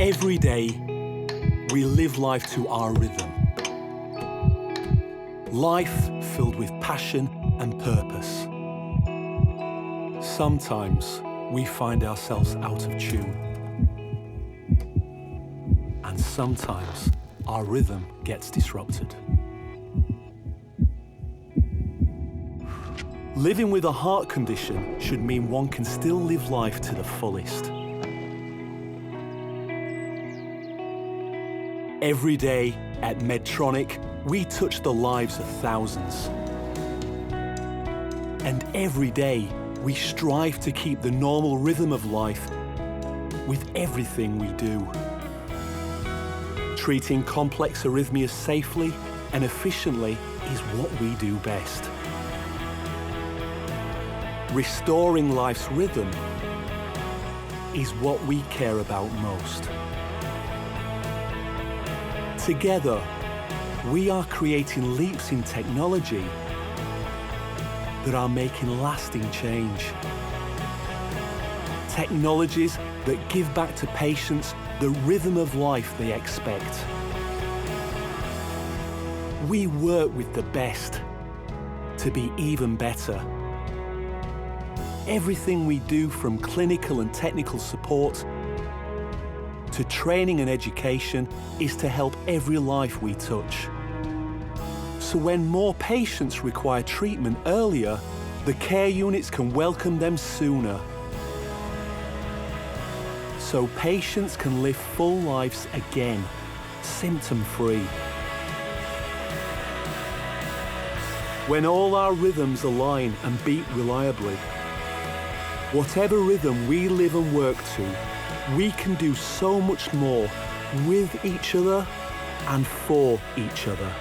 Every day, we live life to our rhythm. Life filled with passion and purpose. Sometimes we find ourselves out of tune. And sometimes our rhythm gets disrupted. Living with a heart condition should mean one can still live life to the fullest. Every day at Medtronic, we touch the lives of thousands. And every day, we strive to keep the normal rhythm of life with everything we do. Treating complex arrhythmias safely and efficiently is what we do best. Restoring life's rhythm is what we care about most. Together, we are creating leaps in technology that are making lasting change. Technologies that give back to patients the rhythm of life they expect. We work with the best to be even better. Everything we do, from clinical and technical support to training and education, is to help every life we touch. So when more patients require treatment earlier, the care units can welcome them sooner. So patients can live full lives again, symptom-free. When all our rhythms align and beat reliably, whatever rhythm we live and work to, we can do so much more with each other and for each other.